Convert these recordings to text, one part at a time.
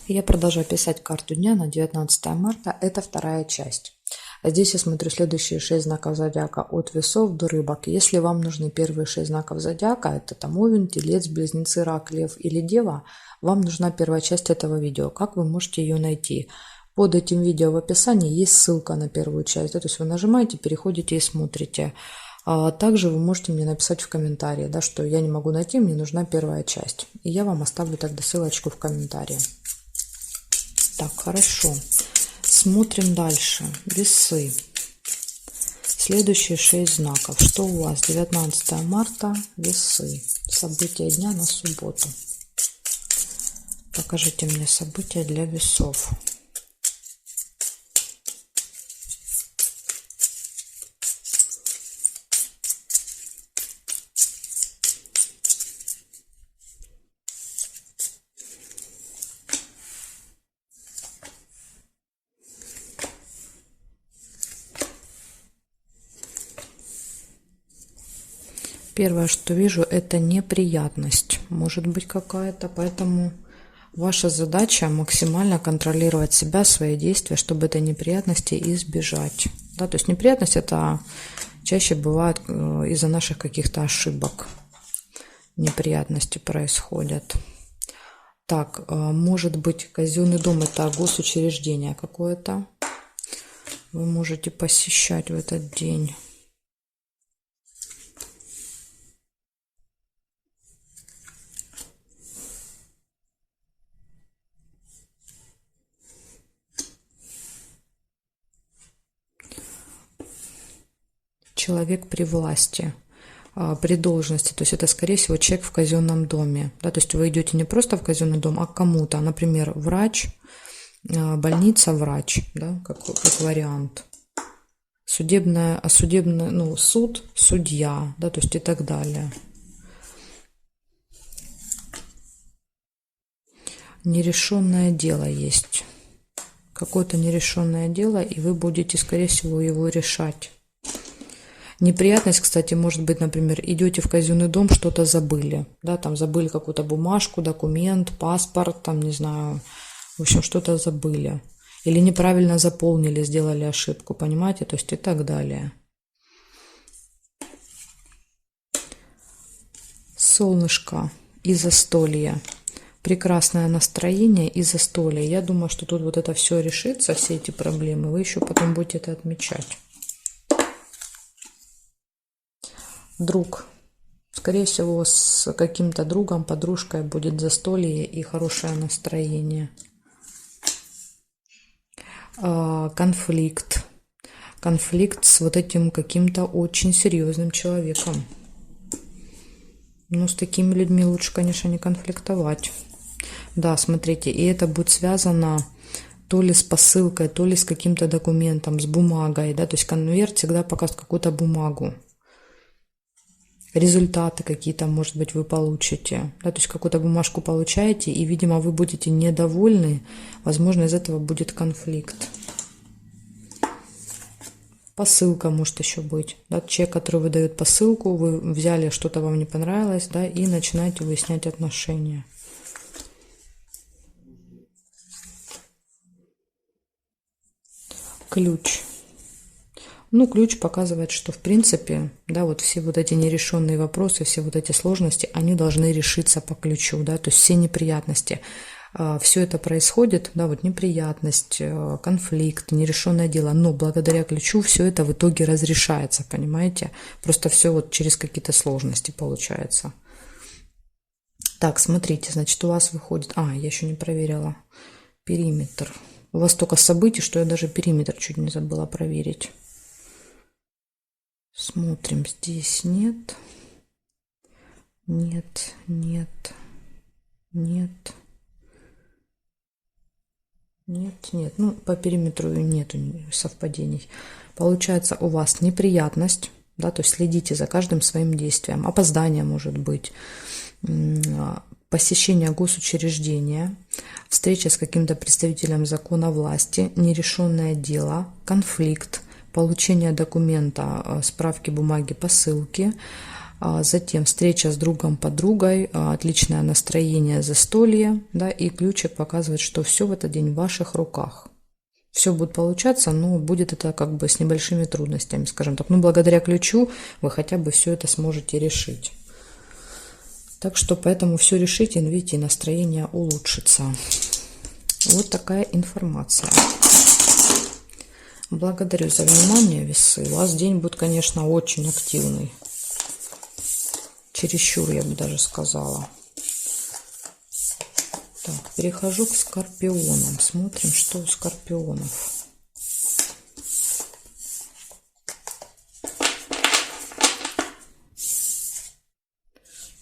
Я продолжаю писать карту дня на 19 марта. Это вторая часть. Здесь я смотрю следующие 6 знаков зодиака от весов до рыбок. Если вам нужны первые 6 знаков зодиака, это там Овен, Телец, Близнецы, Рак, Лев или Дева, вам нужна первая часть этого видео. Как вы можете ее найти? Под этим видео в описании есть ссылка на первую часть. То есть вы нажимаете, переходите и смотрите. Также вы можете мне написать в комментарии, что я не могу найти, мне нужна первая часть. И я вам оставлю тогда ссылочку в комментарии. Так, хорошо. Смотрим дальше. Весы. Следующие 6 знаков. Что у вас? 19 марта. Весы. События дня на субботу. Покажите мне события для весов. Первое, что вижу, это неприятность. Может быть какая-то, поэтому ваша задача максимально контролировать себя, свои действия, чтобы этой неприятности избежать. То есть неприятность это чаще бывает из-за наших каких-то ошибок. Неприятности происходят. Так, может быть казенный дом это госучреждение какое-то. Вы можете посещать в этот день. Человек при власти, при должности, то есть это, скорее всего, человек в казенном доме. То есть вы идете не просто в казенный дом, а к кому-то, например, врач, больница, врач, как вариант. Судебный, суд, судья, то есть и так далее. Нерешенное дело есть. Какое-то нерешенное дело, и вы будете, скорее всего, его решать. Неприятность, кстати, может быть, например, идете в казенный дом, что-то забыли, там забыли какую-то бумажку, документ, паспорт, там, не знаю, в общем, что-то забыли. Или неправильно заполнили, сделали ошибку, понимаете, то есть и так далее. Солнышко и застолье. Прекрасное настроение и застолье. Я думаю, что тут вот это все решится, все эти проблемы, вы еще потом будете это отмечать. Друг. Скорее всего, с каким-то другом, подружкой будет застолье и хорошее настроение. Конфликт. Конфликт с вот этим каким-то очень серьезным человеком. С такими людьми лучше, конечно, не конфликтовать. Да, смотрите, и это будет связано то ли с посылкой, то ли с каким-то документом, с бумагой, то есть конверт всегда показывает какую-то бумагу. Результаты какие-то, может быть, вы получите. То есть какую-то бумажку получаете, и, видимо, вы будете недовольны. Возможно, из этого будет конфликт. Посылка может еще быть. Человек, который выдает посылку, вы взяли, что-то вам не понравилось, и начинаете выяснять отношения. Ключ. Ключ показывает, что в принципе, все вот эти нерешенные вопросы, все вот эти сложности, они должны решиться по ключу, то есть все неприятности. Все это происходит, неприятность, конфликт, нерешенное дело, но благодаря ключу все это в итоге разрешается, понимаете? Просто все через какие-то сложности получается. Так, смотрите, значит, у вас выходит... я еще не проверила. Периметр. У вас столько событий, что я даже периметр чуть не забыла проверить. Смотрим, здесь нет, нет, нет, нет, нет, нет. По периметру нету совпадений. Получается, у вас неприятность, то есть следите за каждым своим действием. Опоздание может быть, посещение госучреждения, встреча с каким-то представителем закона власти, нерешенное дело, конфликт, получение документа, справки, бумаги, посылки, Затем встреча с другом, подругой, отличное настроение, застолье, да, и ключик показывает, что все в этот день в ваших руках. Все будет получаться, но будет это как бы с небольшими трудностями, скажем так. Ну, благодаря ключу вы хотя бы все это сможете решить. Так что поэтому все решите, видите, настроение улучшится. Вот такая информация. Благодарю за внимание, весы. У вас день будет, конечно, очень активный. Чересчур, я бы даже сказала. Так, перехожу к скорпионам. Смотрим, что у скорпионов.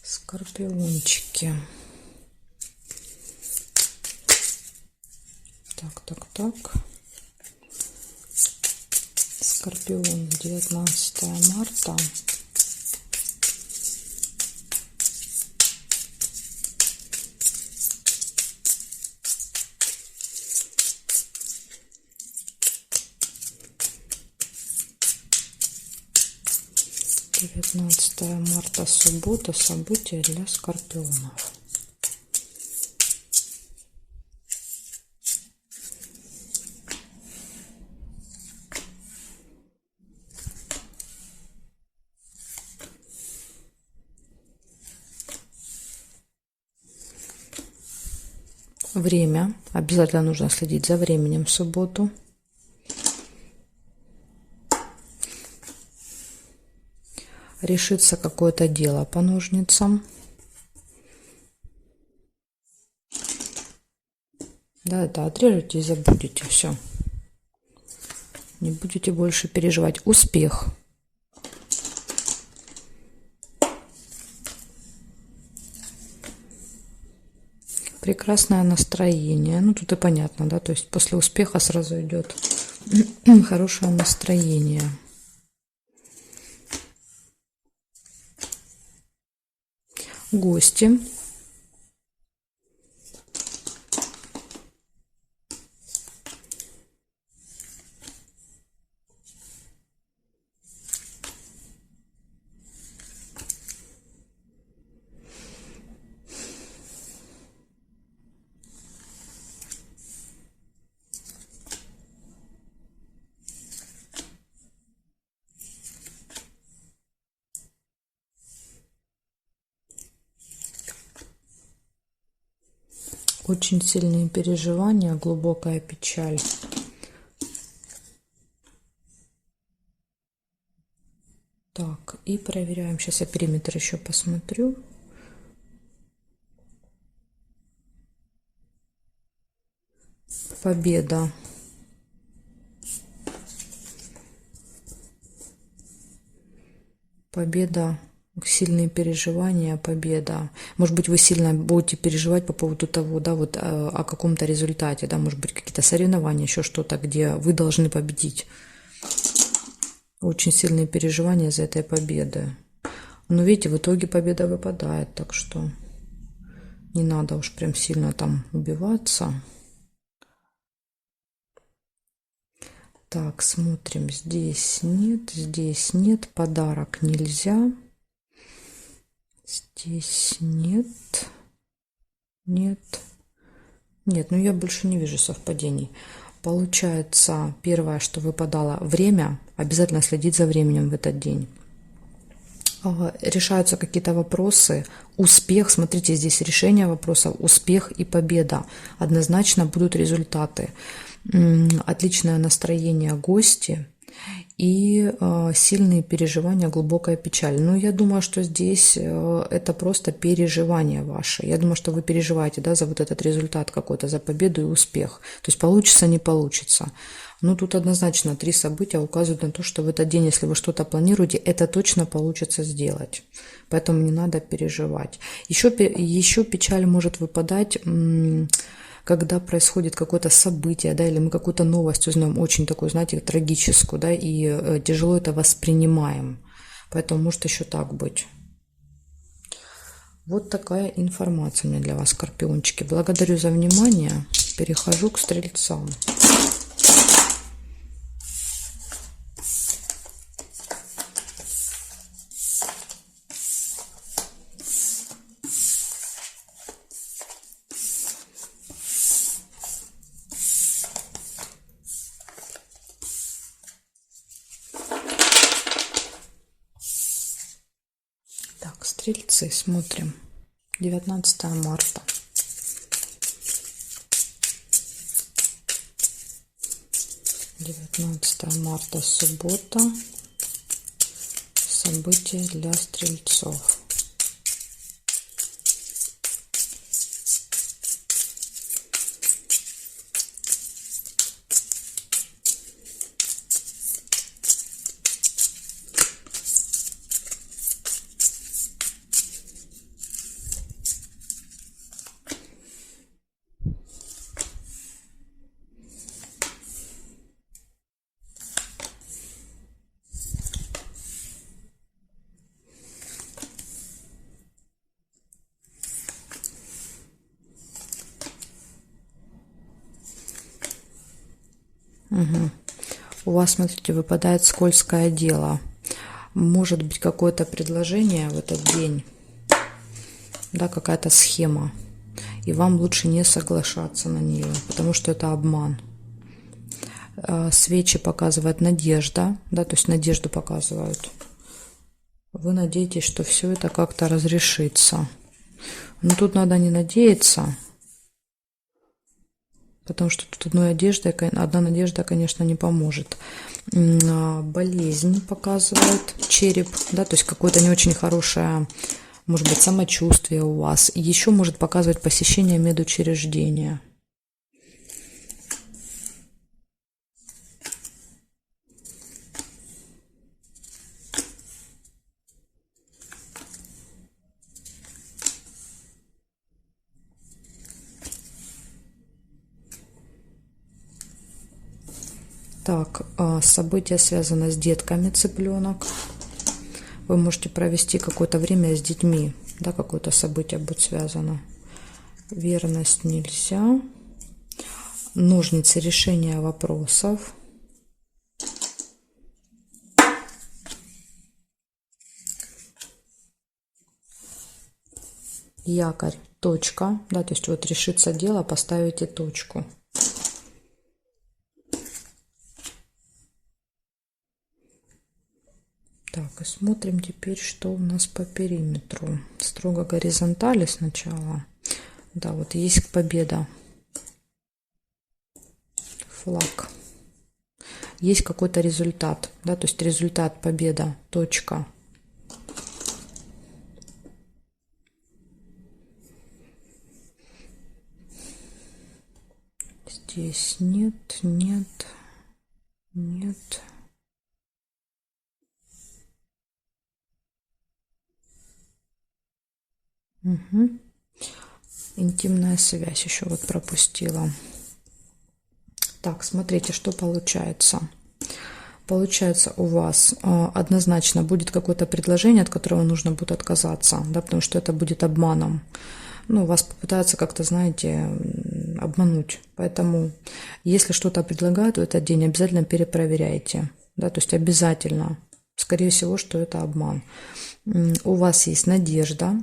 Скорпиончики. Так. Скорпион, 19 марта. Девятнадцатое марта, суббота, события для скорпионов. Время. Обязательно нужно следить за временем в субботу. Решится какое-то дело по ножницам. Да, это отрежете и забудете все. Не будете больше переживать. Успех. Прекрасное настроение. Ну, тут и понятно, да, то есть после успеха сразу идет хорошее настроение. Гости. Очень сильные переживания, глубокая печаль. Так, и проверяем. Сейчас я периметр еще посмотрю. Победа. Победа. Сильные переживания, победа. Может быть, вы сильно будете переживать по поводу того, да, вот о каком-то результате, да, может быть, какие-то соревнования, еще что-то, где вы должны победить. Очень сильные переживания из-за этой победы. Но видите, в итоге победа выпадает, так что не надо уж прям сильно там убиваться. Так, смотрим. Здесь нет. Подарок нельзя. Здесь нет. Нет, ну я больше не вижу совпадений. Получается, первое, что выпадало, время. Обязательно следить за временем в этот день. Решаются какие-то вопросы. Успех, смотрите, здесь решение вопросов, успех и победа. Однозначно будут результаты. Отличное настроение, гости и сильные переживания, глубокая печаль. Ну, я думаю, что здесь это просто переживания ваши. Я думаю, что вы переживаете, да, за вот этот результат какой-то, за победу и успех. То есть получится, не получится. Ну, тут однозначно 3 события указывают на то, что в этот день, если вы что-то планируете, это точно получится сделать. Поэтому не надо переживать. Еще печаль может выпадать, когда происходит какое-то событие, да, или мы какую-то новость узнаем, очень такую, знаете, трагическую, да, и тяжело это воспринимаем. Поэтому может еще так быть. Вот такая информация у меня для вас, скорпиончики. Благодарю за внимание. Перехожу к стрельцам. Стрельцы, смотрим. 19 марта. Марта, суббота. События для стрельцов. Угу. У вас, смотрите, выпадает скользкое дело. Может быть какое-то предложение в этот день, да, какая-то схема, и вам лучше не соглашаться на нее, потому что это обман. Свечи показывают надежда, да, то есть надежду показывают. Вы надеетесь, что все это как-то разрешится. Но тут надо не надеяться, потому что тут одна надежда, конечно, не поможет. Болезнь показывает череп, да, то есть какое-то не очень хорошее, может быть, самочувствие у вас. Еще может показывать посещение медучреждения. Так, событие связано с детками, цыпленок. Вы можете провести какое-то время с детьми, да, какое-то событие будет связано. Верность нельзя. Ножницы, решение вопросов. Якорь, точка, да, то есть вот решится дело, поставите точку. Так, и смотрим теперь, что у нас по периметру. Строго горизонтали сначала. Да, вот есть победа. Флаг. Есть какой-то результат, да, то есть результат, победа, точка. Здесь нет, нет, нет. Угу. Интимная связь еще вот пропустила. Так, смотрите, что получается. Получается, у вас однозначно будет какое-то предложение, от которого нужно будет отказаться, да, потому что это будет обманом. Ну, вас попытаются как-то, знаете, обмануть. Поэтому, если что-то предлагают в этот день, обязательно перепроверяйте, да, то есть обязательно. Скорее всего, что это обман. У вас есть надежда,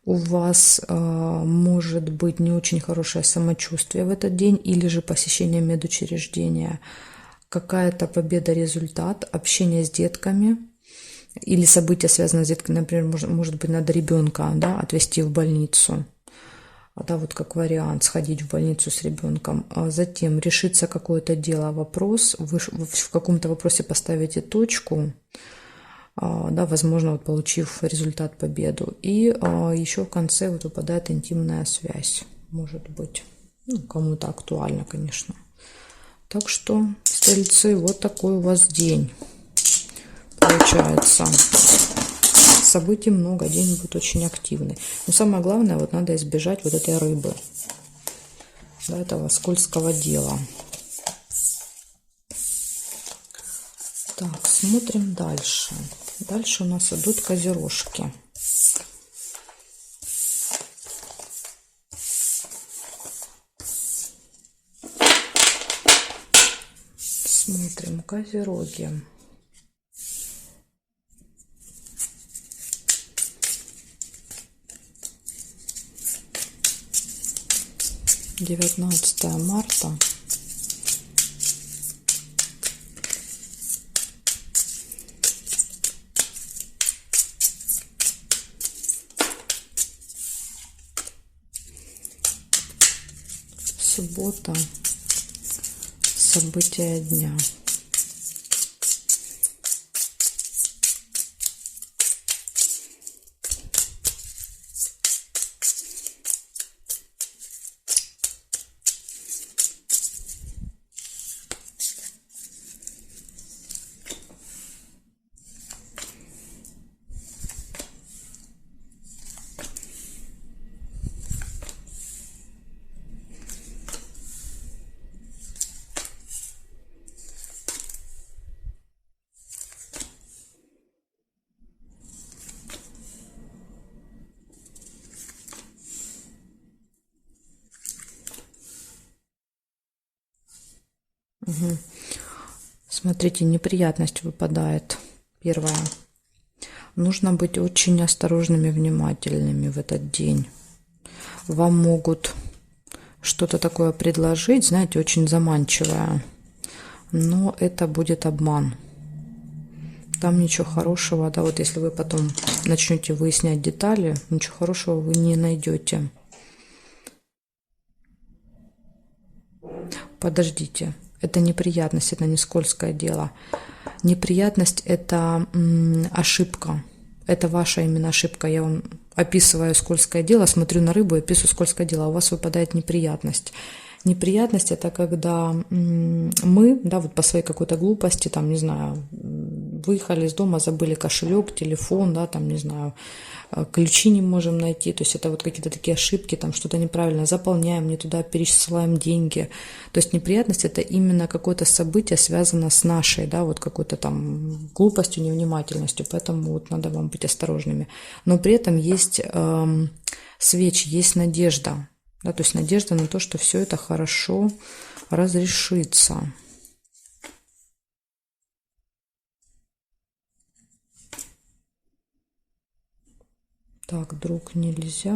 у вас может быть не очень хорошее самочувствие в этот день или же посещение медучреждения, какая-то победа, результат, общение с детками или события, связанные с детками, например, может быть, надо ребенка, да, отвезти в больницу. Да, вот как вариант, сходить в больницу с ребенком. А затем решится какое-то дело, вопрос, вы в каком-то вопросе поставите точку, да, возможно, вот получив результат, победу. И еще в конце вот выпадает интимная связь, может быть, ну, кому-то актуально, конечно. Так что, стрельцы, вот такой у вас день получается. Событий много, день будет очень активный. Но самое главное, вот надо избежать вот этой рыбы, да, этого скользкого дела. Так, смотрим дальше. Дальше у нас идут козерожки. Смотрим козероги. Девятнадцатое марта. Суббота. События дня. Угу. Смотрите, неприятность выпадает. Первая. Нужно быть очень осторожными, внимательными в этот день. Вам могут что-то такое предложить, знаете, очень заманчивое, но это будет обман. Там ничего хорошего, да, вот если вы потом начнете выяснять детали, ничего хорошего вы не найдете. Подождите, это неприятность, это не скользкое дело. Неприятность – это ошибка. Это ваша именно ошибка. Я вам описываю скользкое дело, смотрю на рыбу и описываю скользкое дело, а у вас выпадает неприятность. Неприятность – это когда мы, да, вот по своей какой-то глупости, там, не знаю, выехали из дома, забыли кошелек, телефон, да, там, не знаю, ключи не можем найти, то есть это вот какие-то такие ошибки, там что-то неправильно заполняем, не туда пересылаем деньги. То есть неприятность – это именно какое-то событие, связано с нашей, да, вот какой-то там глупостью, невнимательностью, поэтому вот надо вам быть осторожными. Но при этом есть свечи, есть надежда, да, то есть надежда на то, что все это хорошо разрешится. Так, друг, нельзя.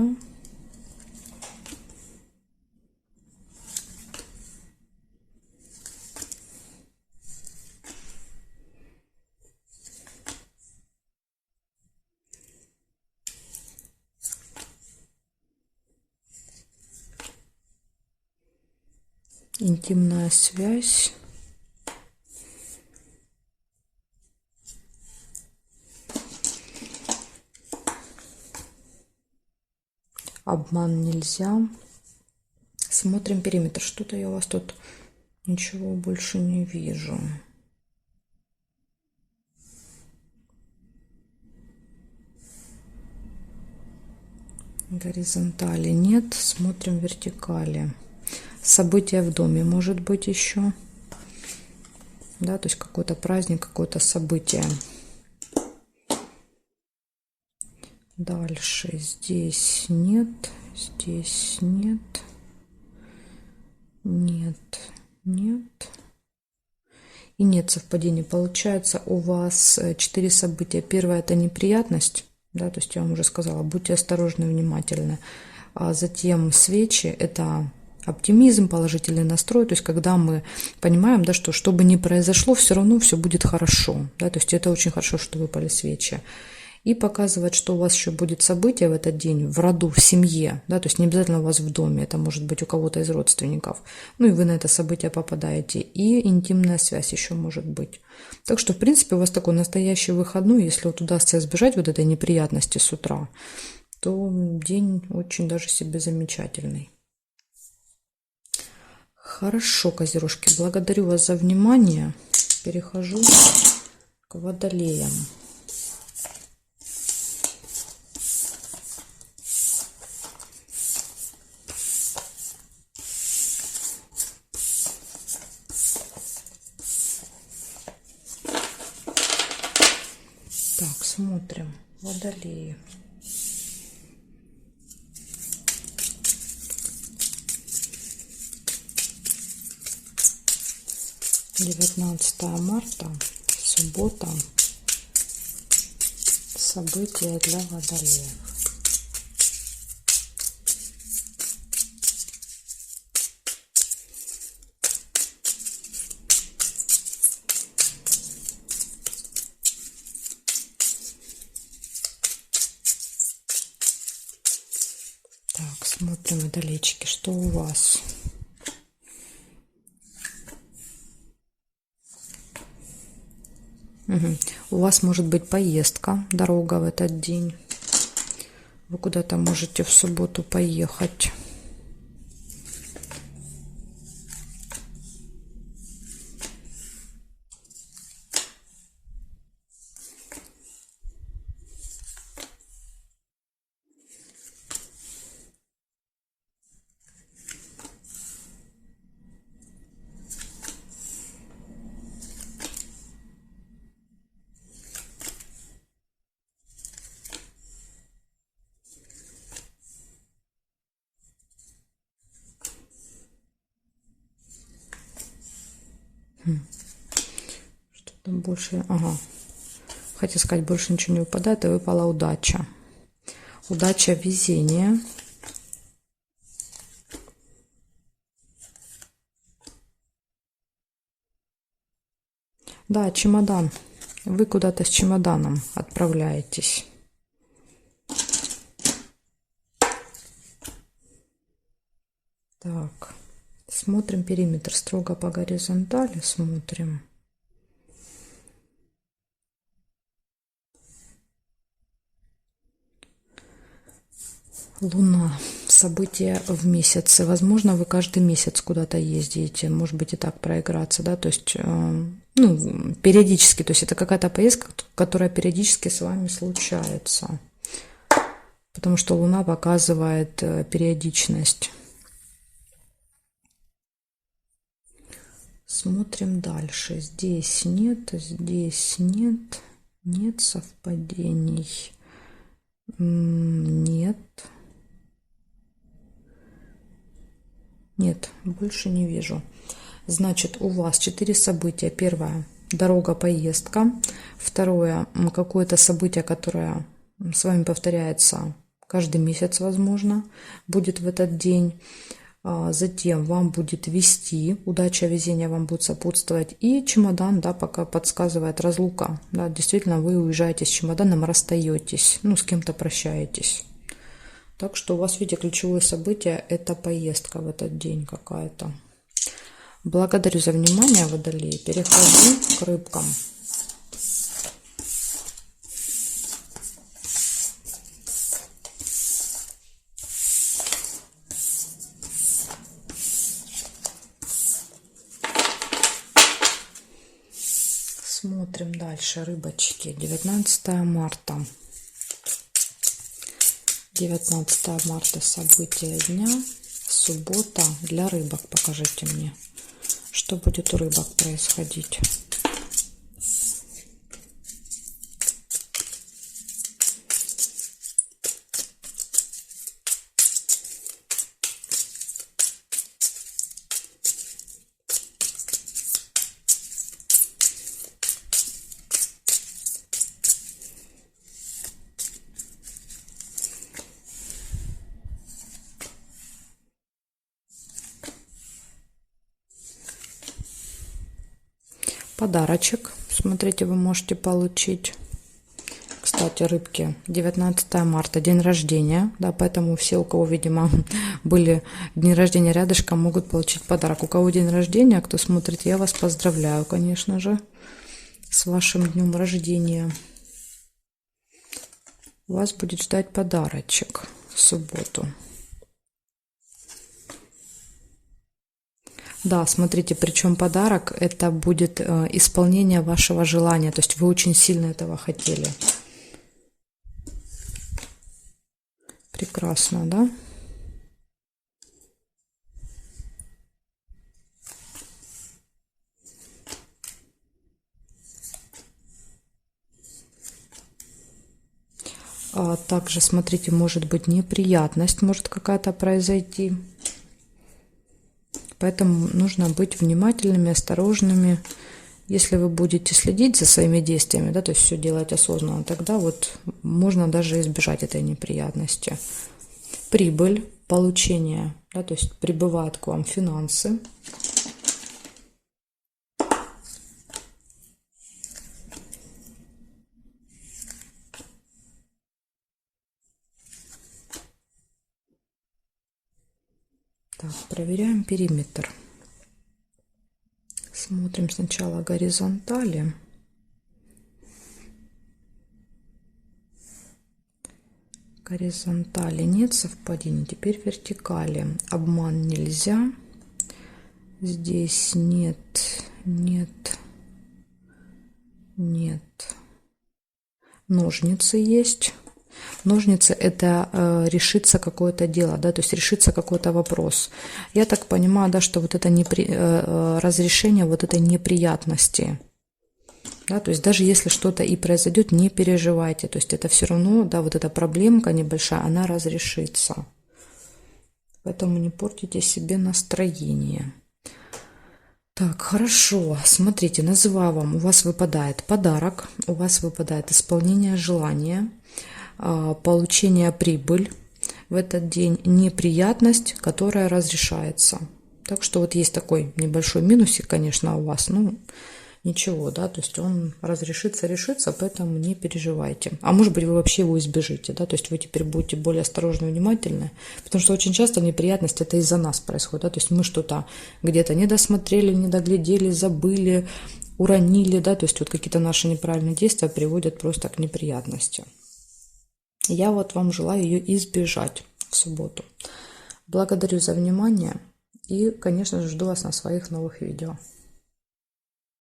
Интимная связь. Обман нельзя. Смотрим периметр. Что-то я у вас тут ничего больше не вижу. Горизонтали нет. Смотрим вертикали. События в доме может быть еще. Да, то есть какой-то праздник, какое-то событие. Дальше здесь нет, здесь нет, нет, нет. И нет совпадений. Получается, у вас 4 события. Первое – это неприятность, да, то есть я вам уже сказала, будьте осторожны и внимательны. А затем свечи – это оптимизм, положительный настрой, то есть когда мы понимаем, да, что бы ни произошло, все равно все будет хорошо, да, то есть это очень хорошо, что выпали свечи. И показывает, что у вас еще будет событие в этот день в роду, в семье, да, то есть не обязательно у вас в доме, это может быть у кого-то из родственников, ну и вы на это событие попадаете, и интимная связь еще может быть. Так что, в принципе, у вас такой настоящий выходной, если вот удастся избежать вот этой неприятности с утра, то день очень даже себе замечательный. Хорошо, козерожки, благодарю вас за внимание, перехожу к водолеям. Так, смотрим. Водолеи. Девятнадцатое марта, суббота. События для водолеев. Так, смотрим, водолейчики, что у вас? Мгм. У вас может быть поездка, дорога в этот день. Вы куда-то можете в субботу поехать. Что там больше? Ага. Хотел сказать, больше ничего не выпадает, и выпала удача. Удача, везение. Да, чемодан. Вы куда-то с чемоданом отправляетесь. Так, смотрим периметр строго по горизонтали, смотрим. Луна. События в месяце. Возможно, вы каждый месяц куда-то ездите. Может быть, и так проиграться, да, то есть, ну, периодически. То есть, это какая-то поездка, которая периодически с вами случается. Потому что Луна показывает периодичность. Смотрим дальше. Здесь нет, здесь нет. Нет совпадений. Нет. Нет, больше не вижу. Значит, у вас 4 события. Первое – дорога, поездка. Второе – какое-то событие, которое с вами повторяется каждый месяц, возможно, будет в этот день. Затем вам будет вести, удача, везение вам будет сопутствовать. И чемодан, да, пока подсказывает разлука. Да, действительно, вы уезжаете с чемоданом, расстаетесь, ну, с кем-то прощаетесь. Так что у вас, видите, ключевое событие – это поездка в этот день какая-то. Благодарю за внимание, Водолеи. Перехожу к рыбкам. Смотрим дальше, рыбочки. 19 марта. 19 марта события дня. Суббота для рыбок. Покажите мне, что будет у рыбок происходить. Подарочек, смотрите, вы можете получить. Кстати, рыбки, 19 марта, день рождения, да, поэтому все, у кого, видимо, были дни рождения рядышком, могут получить подарок. У кого день рождения, кто смотрит, я вас поздравляю, конечно же, с вашим днем рождения. Вас будет ждать подарочек в субботу. Да, смотрите, причем подарок это будет исполнение вашего желания, то есть вы очень сильно этого хотели. Прекрасно, да? Также, смотрите, может быть неприятность, может какая-то произойти. Поэтому нужно быть внимательными, осторожными. Если вы будете следить за своими действиями, да, то есть все делать осознанно, тогда вот можно даже избежать этой неприятности. Прибыль, получение, да, то есть прибывают к вам финансы. Так, проверяем периметр. Смотрим сначала горизонтали. Горизонтали нет совпадений, теперь вертикали. Обман нельзя. Здесь нет, нет, нет. Ножницы есть. Ножницы – это решится какое-то дело, да, то есть решится какой-то вопрос. Я так понимаю, да, что вот это разрешение вот этой неприятности, да, то есть даже если что-то и произойдет, не переживайте, то есть это все равно, да, вот эта проблемка небольшая, она разрешится. Поэтому не портите себе настроение. Так, хорошо, смотрите, называю вам, у вас выпадает подарок, у вас выпадает исполнение желания, получение прибыль в этот день, неприятность, которая разрешается. Так что вот есть такой небольшой минусик, конечно, у вас, ну ничего, да, то есть он разрешится, решится, поэтому не переживайте. А может быть, вы вообще его избежите, да, то есть вы теперь будете более осторожны и внимательны, потому что очень часто неприятность это из-за нас происходит, да, то есть мы что-то где-то не досмотрели, не доглядели, забыли, уронили, да, то есть вот какие-то наши неправильные действия приводят просто к неприятности. Я вот вам желаю ее избежать в субботу. Благодарю за внимание и, конечно же, жду вас на своих новых видео.